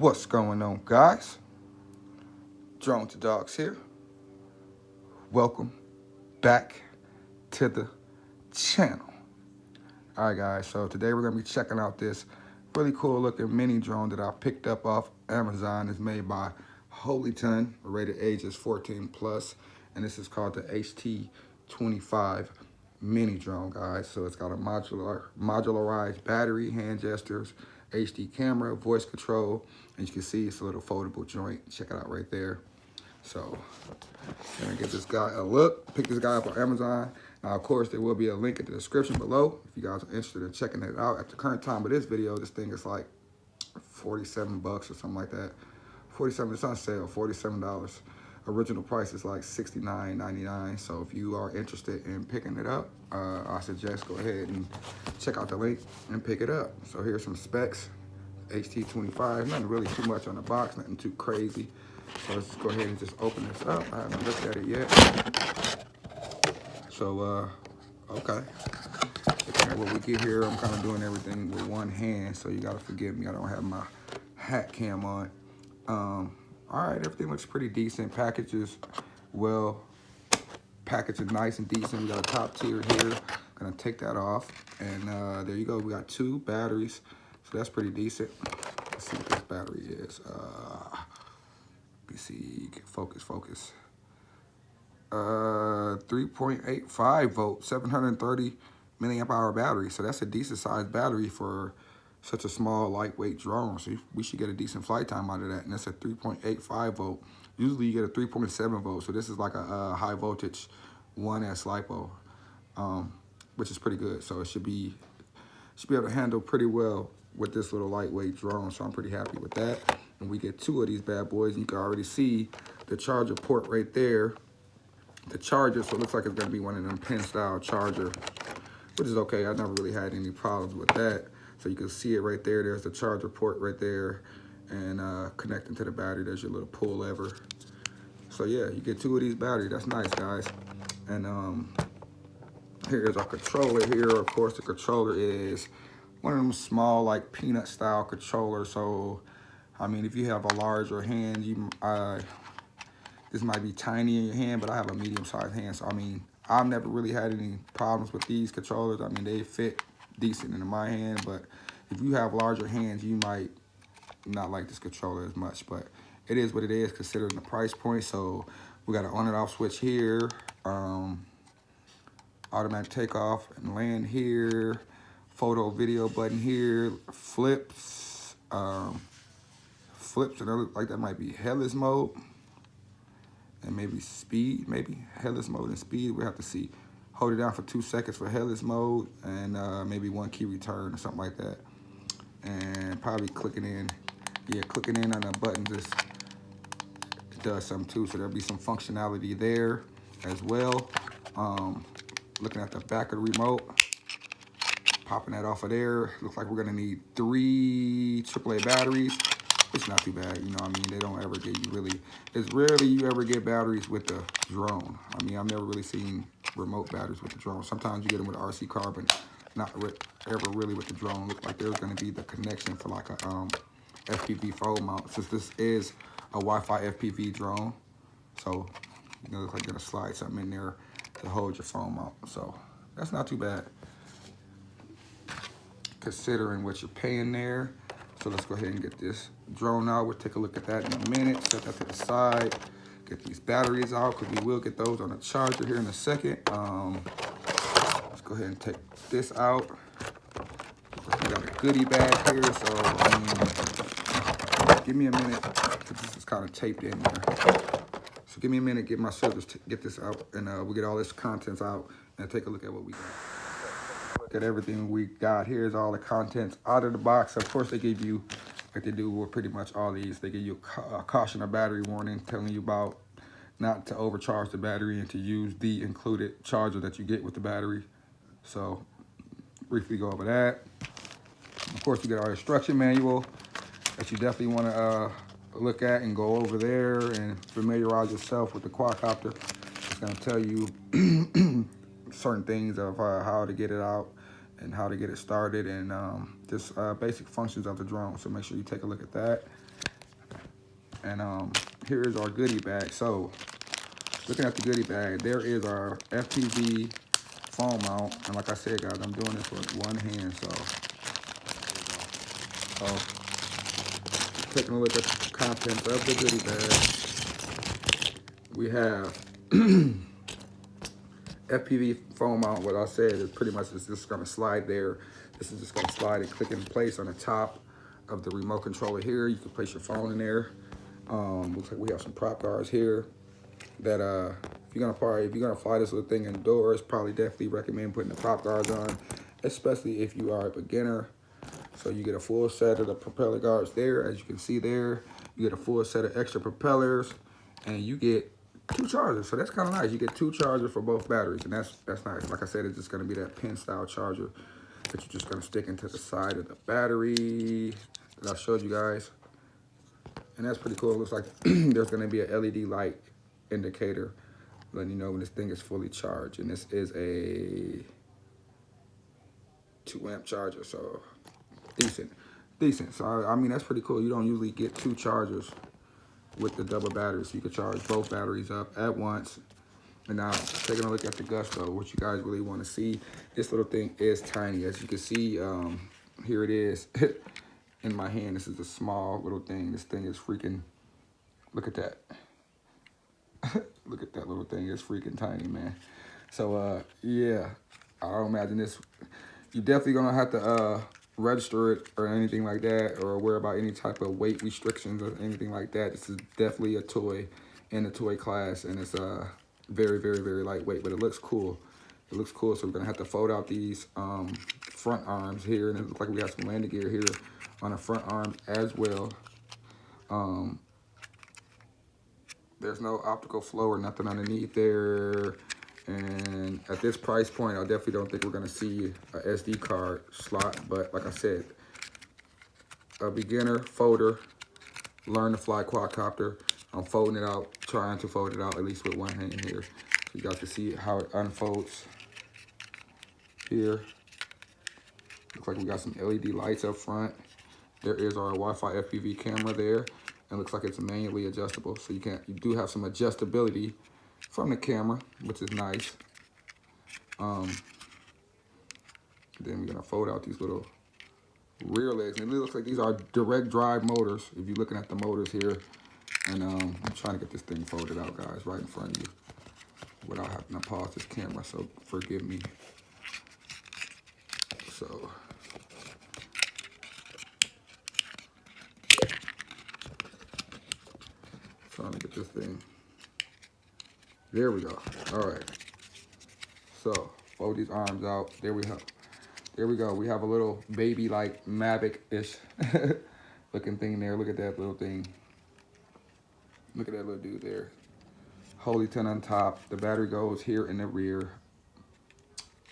What's going on, guys? Drone to Dogs here. Welcome back to the channel. All right, guys, so today we're going to be checking out this really cool looking mini drone that I picked up off Amazon. It's made by Holyton, rated ages 14 plus, and this is called the HT25 mini drone, guys. So it's got a modularized battery, hand gestures, HD camera, voice control, and you can see it's a little foldable joint. Check it out right there. So I'm gonna give this guy a look. Pick this guy up on Amazon. Now, of course, there will be a link in the description below if you guys are interested in checking it out. At the current time of this video, this thing is like 47 bucks or something like that. 47, it's on sale, $47. Original price is like $69.99. So if you are interested in picking it up, I suggest go ahead and check out the link and pick it up. So here's some specs. HT25, nothing really too much on the box, nothing too crazy. So let's just go ahead and just open this up. I haven't looked at it yet. So, okay. Looking at what we get here, I'm kind of doing everything with one hand, so you gotta forgive me. I don't have my hat cam on. All right, everything looks pretty decent. Packages, well, packaging nice and decent. We got a top tier here. Gonna take that off, and there you go. We got 2 batteries, so that's pretty decent. Let's see what this battery is. Let me see, focus. 3.85 volt, 730 milliamp hour battery. So that's a decent sized battery for such a small, lightweight drone. So we should get a decent flight time out of that. And that's a 3.85 volt. Usually you get a 3.7 volt. So this is like a high voltage 1S LiPo, which is pretty good. So it should be able to handle pretty well with this little lightweight drone. So I'm pretty happy with that. And we get 2 of these bad boys. And you can already see the charger port right there. The charger, so it looks like it's gonna be one of them pen style charger, which is okay. I never really had any problems with that. So you can see it right there. There's the charger port right there, and connecting to the battery, there's your little pull lever. So yeah, you get 2 of these batteries. That's nice, guys. And here's our controller here. Of course, the controller is one of them small, like peanut style controllers. So, I mean, if you have a larger hand, this might be tiny in your hand, but I have a medium-sized hand. So, I mean, I've never really had any problems with these controllers. I mean, they fit decent into my hand, but if you have larger hands, you might not like this controller as much. But it is what it is, considering the price point. So, we got an on and off switch here, automatic takeoff and land here, photo video button here, flips, and it looks like that might be headless mode. And maybe speed, maybe headless mode and speed. We have to see. Hold it down for 2 seconds for headless mode, and maybe 1 key return or something like that. And probably clicking in, clicking in on the buttons does something too. So there'll be some functionality there as well. Looking at the back of the remote, popping that off of there. Looks like we're gonna need 3 AAA batteries. It's not too bad, you know what I mean? They don't ever get you really, it's rarely you ever get batteries with the drone. I mean, I've never really seen remote batteries with the drone. Sometimes you get them with the RC car, but not ever really with the drone. Looks like there's gonna be the connection for like a FPV phone mount, since this is a Wi-Fi FPV drone. So, you know, looks like you're gonna slide something in there to hold your phone mount. So, that's not too bad, considering what you're paying there. So let's go ahead and get this drone out. We'll take a look at that in a minute. Set that to the side. Get these batteries out, because we will get those on the charger here in a second. Let's go ahead and take this out. We got a goodie bag here, so give me a minute, because this is kind of taped in there. So give me a minute, get my scissors, get this out, and we'll get all this contents out and take a look at what we got. At everything we got. Here's all the contents out of the box. Of course, they give you, like they do with pretty much all these, they give you a caution or battery warning telling you about not to overcharge the battery and to use the included charger that you get with the battery. So briefly go over that. Of course, you get our instruction manual that you definitely want to look at and go over there and familiarize yourself with the quadcopter. It's going to tell you certain things of how to get it out and how to get it started, and just basic functions of the drone. So make sure you take a look at that. And here is our goodie bag. So looking at the goodie bag, there is our FPV phone mount. And like I said, guys, I'm doing this with one hand. So taking a look at the contents of the goodie bag, we have FPV phone mount. What I said is pretty much it's just gonna slide there. This is just gonna slide and click in place on the top of the remote controller here. You can place your phone in there. Looks like we have some prop guards here that if you're gonna fly this little thing indoors, probably definitely recommend putting the prop guards on, especially if you are a beginner. So you get a full set of the propeller guards there, as you can see there. You get a full set of extra propellers, and you get 2 chargers. So that's kind of nice. You get 2 chargers for both batteries, and that's nice. Like I said, it's just gonna be that pin style charger that you're just gonna stick into the side of the battery that I showed you guys. And that's pretty cool. It looks like there's gonna be an LED light indicator letting you know when this thing is fully charged. And this is a 2-amp charger, so decent. So I mean, that's pretty cool. You don't usually get 2 chargers with the double battery, so you can charge both batteries up at once. And now taking a look at the gusto, what you guys really want to see, this little thing is tiny. As you can see, here it is in my hand. This is a small little thing. This thing is freaking, look at that. Look at that little thing. It's freaking tiny, man. So yeah, I don't imagine this. You're definitely gonna have to register it or anything like that, or worry about any type of weight restrictions or anything like that. This is definitely a toy in the toy class, and it's very, very, very lightweight, but it looks cool. It looks cool. So we're gonna have to fold out these front arms here, and it looks like we have some landing gear here on the front arms as well. There's no optical flow or nothing underneath there. And at this price point, I definitely don't think we're gonna see a SD card slot, but like I said, a beginner folder, learn to fly quadcopter. I'm folding it out, trying to fold it out at least with one hand here. So you guys can see how it unfolds here. Looks like we got some LED lights up front. There is our Wi-Fi FPV camera there. And looks like it's manually adjustable. So you do have some adjustability from the camera, which is nice. Then we're gonna fold out these little rear legs. And it looks like these are direct drive motors, if you're looking at the motors here. And I'm trying to get this thing folded out, guys, right in front of you without having to pause this camera, so forgive me. So, trying to get this thing. There we go. All right. So, fold these arms out. There we go. There we go. We have a little baby like Mavic-ish looking thing there. Look at that little thing. Look at that little dude there. Holyton on top. The battery goes here in the rear.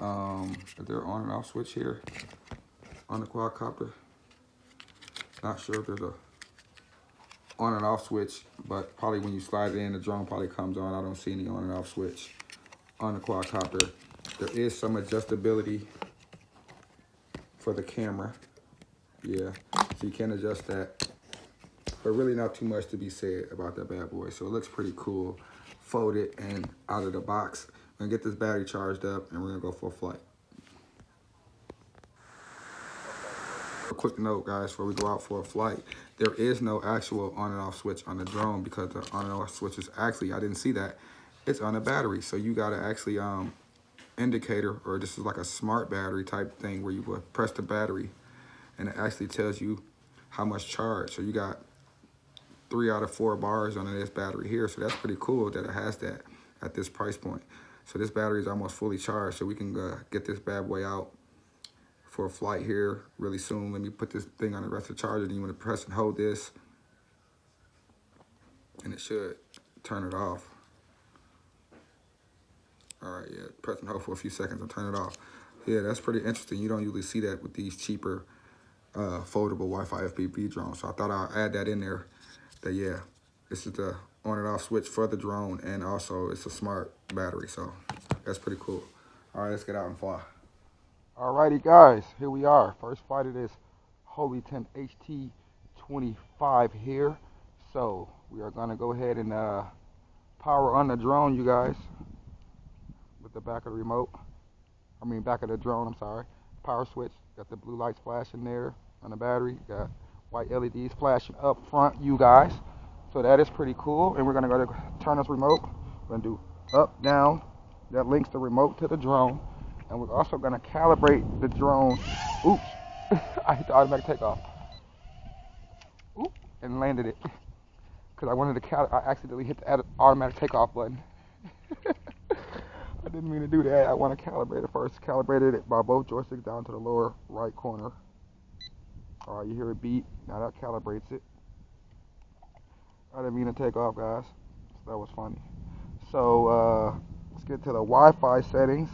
Is there an on and off switch here on the quadcopter? Not sure if there's a on and off switch, but probably when you slide it in, the drone probably comes on. I don't see any on and off switch on the quadcopter. There is some adjustability for the camera. Yeah, so you can adjust that. But really not too much to be said about that bad boy. So it looks pretty cool. Folded and out of the box. We're gonna get this battery charged up and we're gonna go for a flight. A quick note, guys, before we go out for a flight, there is no actual on and off switch on the drone because the on and off switch is actually, I didn't see that, it's on the battery. So you gotta actually indicator, or this is like a smart battery type thing where you would press the battery and it actually tells you how much charge. So you got 3 out of 4 bars on this battery here. So that's pretty cool that it has that at this price point. So this battery is almost fully charged. So we can get this bad boy out for a flight here really soon. Let me put this thing on the rest of the charger. Then you want to press and hold this and it should turn it off. All right, yeah, press and hold for a few seconds and turn it off. Yeah, that's pretty interesting. You don't usually see that with these cheaper foldable Wi-Fi FPV drones. So I thought I'd add that in there. That yeah, this is the on and off switch for the drone, and also it's a smart battery. So that's pretty cool. All right, let's get out and fly. Alrighty, guys, here we are. First flight of this Holyton HT25 here. So we are gonna go ahead and power on the drone, you guys, with the back of the remote. I mean, back of the drone, I'm sorry. Power switch, got the blue lights flashing there on the battery. Got white LEDs flashing up front, you guys. So that is pretty cool. And we're gonna go to turn this remote. We're gonna do up, down. That links the remote to the drone. And we're also gonna calibrate the drone. Oops, I hit the automatic takeoff. Oop, and landed it. Because I wanted to I accidentally hit the automatic takeoff button. I didn't mean to do that. I want to calibrate it first. Calibrated it by both joysticks down to the lower right corner. Alright, you hear it beep. Now that calibrates it. I didn't mean to take off, guys. So that was funny. So let's get to the Wi-Fi settings.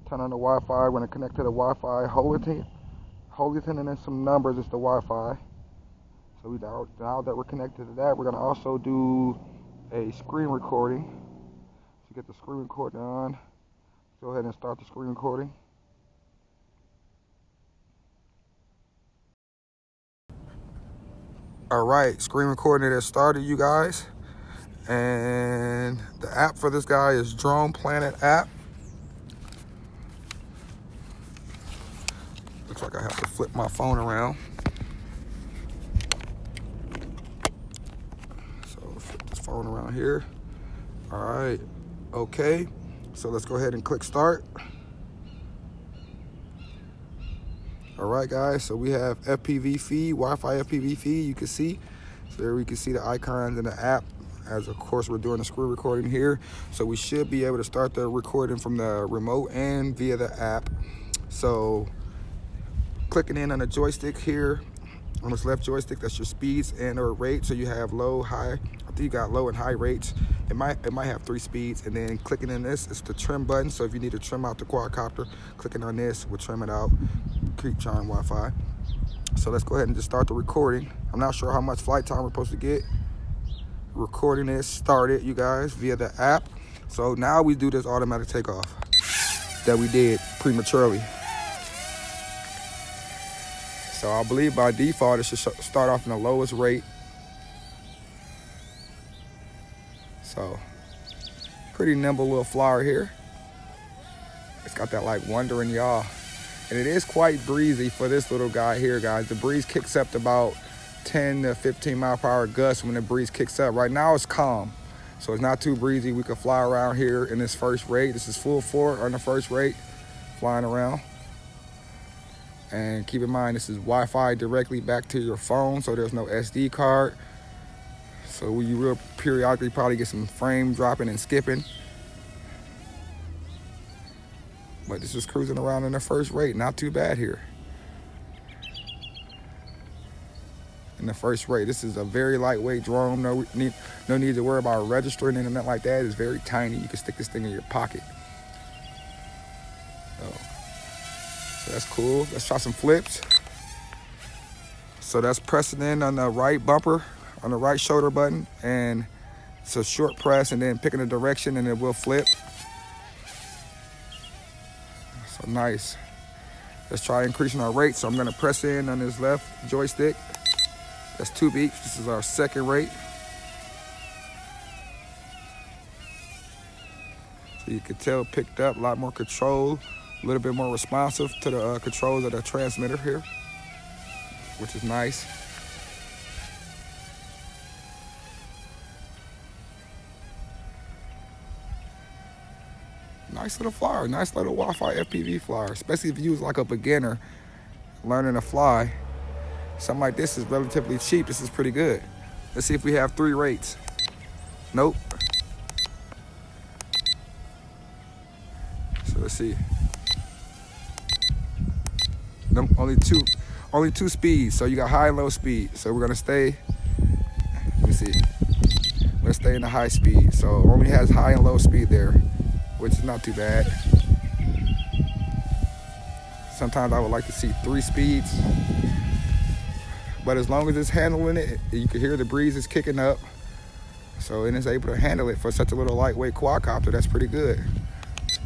Turn on the Wi-Fi. We're going to connect to the Wi-Fi. Holyton and then some numbers is the Wi-Fi. So now that we're connected to that, we're going to also do a screen recording. So get the screen recording on. Go ahead and start the screen recording. All right, screen recording has started, you guys. And the app for this guy is Drone Planet app. Looks like I have to flip my phone around. Flip this phone around here. All right, okay. So let's go ahead and click start. All right, guys, so we have FPV feed, Wi-Fi FPV feed, you can see. So there we can see the icons in the app, as of course we're doing the screen recording here. So we should be able to start the recording from the remote and via the app. So clicking in on the joystick here, on this left joystick, that's your speeds and or rate. So you have low, high. I think you got low and high rates. It might have 3 speeds. And then clicking in this is the trim button. So if you need to trim out the quadcopter, clicking on this will trim it out. Keep trying Wi-Fi. So let's go ahead and just start the recording. I'm not sure how much flight time we're supposed to get. Recording is started, you guys, via the app. So now we do this automatic takeoff that we did prematurely. So I believe by default it should start off in the lowest rate. So pretty nimble little flyer here. It's got that like wandering yaw. And it is quite breezy for this little guy here, guys. The breeze kicks up to about 10 to 15 mile per hour gusts when the breeze kicks up. Right now it's calm, so it's not too breezy. We can fly around here in this first rate. This is full forward on the first rate, flying around. And keep in mind, this is Wi-Fi directly back to your phone, so there's no SD card. So you will periodically probably get some frame dropping and skipping. But this is cruising around in the first rate, not too bad here. In the first rate, this is a very lightweight drone. No need to worry about registering and nothing like that. It's very tiny. You can stick this thing in your pocket. So that's cool. Let's try some flips. So that's pressing in on the right bumper, on the right shoulder button, and it's a short press and then picking a direction and it will flip. So nice. Let's try increasing our rate. So I'm gonna press in on this left joystick. That's 2 beeps. This is our second rate. So you can tell it picked up a lot more control, a little bit more responsive to the controls of the transmitter here, which is nice. Nice little flyer, nice little Wi-Fi FPV flyer, especially if you use like a beginner learning to fly. Something like this is relatively cheap. This is pretty good. Let's see if we have 3 rates. Nope. So let's see. No, only two speeds. So you got high and low speed. So we're gonna stay. Let me see. We're gonna stay in the high speed. So it only has high and low speed there, which is not too bad. Sometimes I would like to see 3 speeds. But as long as it's handling it, you can hear the breeze is kicking up. So and it's able to handle it for such a little lightweight quadcopter. That's pretty good.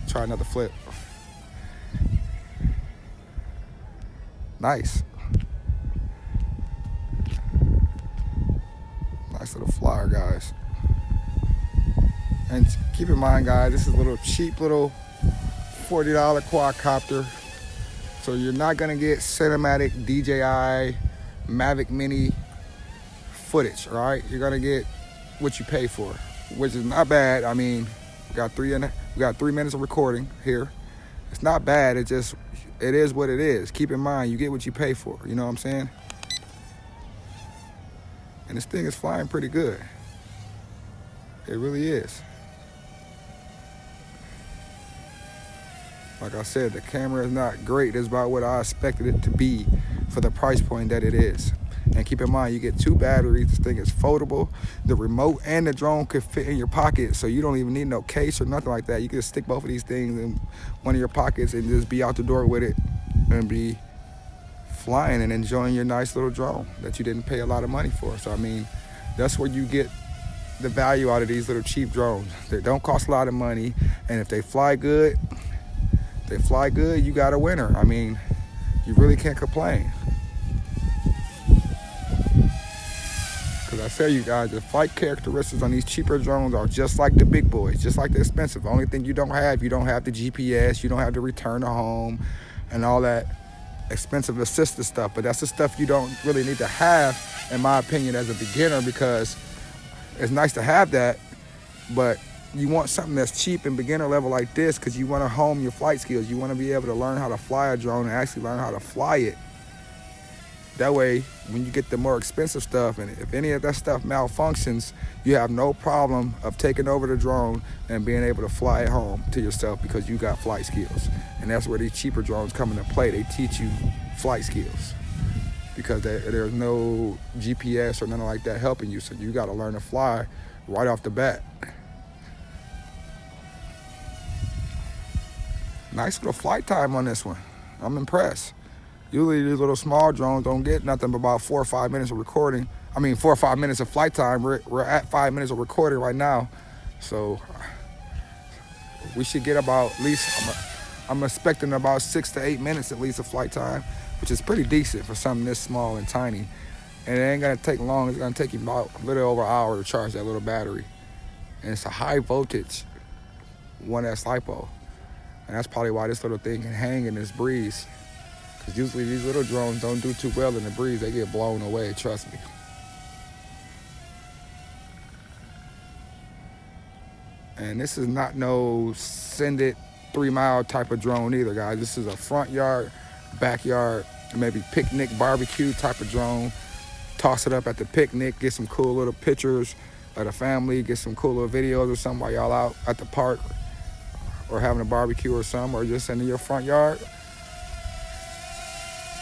Try another flip. Nice. Nice little flyer, guys. And keep in mind, guys, this is a little cheap little $40 quadcopter. So you're not gonna get cinematic DJI Mavic Mini footage, all right? You're gonna get what you pay for, which is not bad. I mean, we got 3 minutes of recording here. It's not bad. It is what it is. Keep in mind, you get what you pay for. You know what I'm saying? And this thing is flying pretty good. It really is. Like I said, the camera is not great. It's about what I expected it to be for the price point that it is. And keep in mind, you get 2 batteries. This thing is foldable. The remote and the drone could fit in your pocket, so you don't even need no case or nothing like that. You can just stick both of these things in one of your pockets and just be out the door with it and be flying and enjoying your nice little drone that you didn't pay a lot of money for. So, I mean, that's where you get the value out of these little cheap drones. They don't cost a lot of money, and if they fly good, you got a winner. I mean, you really can't complain. Because I tell you guys, the flight characteristics on these cheaper drones are just like the big boys, just like the expensive. The only thing you don't have the GPS, you don't have the return to home, and all that expensive assisted stuff. But that's the stuff you don't really need to have, in my opinion, as a beginner, because it's nice to have that, but you want something that's cheap and beginner level like this because you want to hone your flight skills. You want to be able to learn how to fly a drone and actually learn how to fly it. That way, when you get the more expensive stuff, and if any of that stuff malfunctions, you have no problem of taking over the drone and being able to fly it home to yourself because you got flight skills. And that's where these cheaper drones come into play. They teach you flight skills because there's no GPS or nothing like that helping you. So you got to learn to fly right off the bat. Nice little flight time on this one. I'm impressed. Usually these little small drones don't get nothing but about 4 or 5 minutes of recording. 4 or 5 minutes of flight time. We're at 5 minutes of recording right now. So we should get about at least, I'm expecting about 6 to 8 minutes at least of flight time, which is pretty decent for something this small and tiny. And it ain't gonna take long. It's gonna take you about a little over an hour to charge that little battery. And it's a high voltage 1S LiPo. And that's probably why this little thing can hang in this breeze. Because usually these little drones don't do too well in the breeze. They get blown away, trust me. And this is not no send it 3 mile type of drone either, guys. This is a front yard, backyard, maybe picnic, barbecue type of drone. Toss it up at the picnic, get some cool little pictures of the family, get some cool little videos or something while y'all out at the park or having a barbecue or something, or just in your front yard.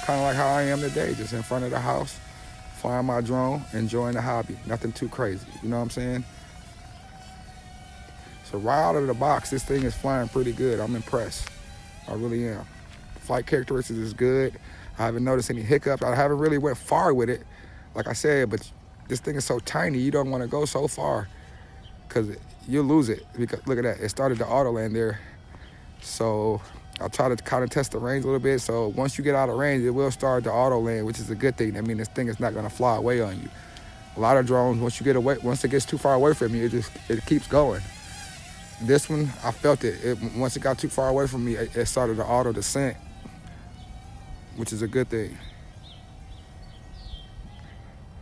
Kind of like how I am today, just in front of the house, flying my drone, enjoying the hobby. Nothing too crazy, you know what I'm saying? So right out of the box, this thing is flying pretty good. I'm impressed. I really am. Flight characteristics is good. I haven't noticed any hiccups. I haven't really went far with it, like I said, but this thing is so tiny, you don't want to go so far because you'll lose it. Because look at that, it started to auto land there. So I'll try to kind of test the range a little bit. So once you get out of range, it will start to auto land, which is a good thing. I mean, this thing is not going to fly away on you. A lot of drones, once it gets too far away from you, it keeps going. This one, I felt it. Once it got too far away from me, it started to auto descent, which is a good thing.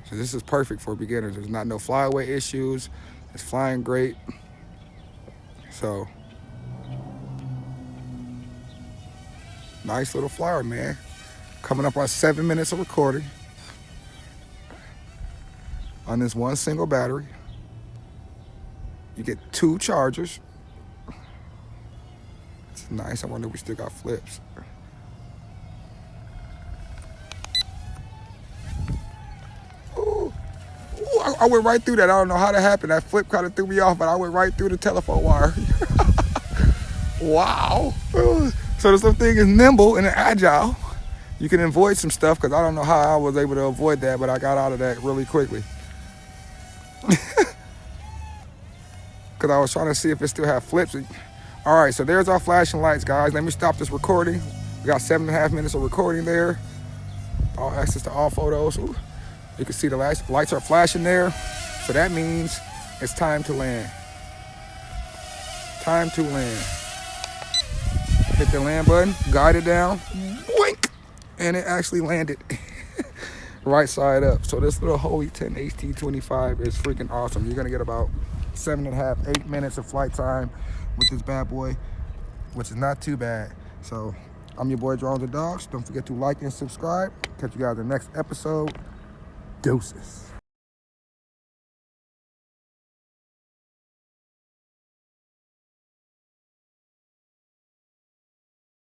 So this is perfect for beginners. There's not no flyaway issues. It's flying great. So nice little flyer, man. Coming up on 7 minutes of recording on this one single battery. You get 2 chargers. It's nice. I wonder if we still got flips. I went right through that. I don't know how that happened. That flip kind of threw me off, but I went right through the telephone wire. Wow. So this little thing is nimble and agile. You can avoid some stuff because I don't know how I was able to avoid that, but I got out of that really quickly. Because I was trying to see if it still had flips. All right, so there's our flashing lights, guys. Let me stop this recording. We got 7.5 minutes of recording there. All access to all photos. Ooh. You can see the lights are flashing there. So that means it's time to land. Time to land. Hit the land button, guide it down, boink, and it actually landed right side up. So this little Holyton HT25 is freaking awesome. You're gonna get about 7.5, 8 minutes of flight time with this bad boy, which is not too bad. So I'm your boy Drones and Dogs. Don't forget to like and subscribe. Catch you guys in the next episode. Deuces.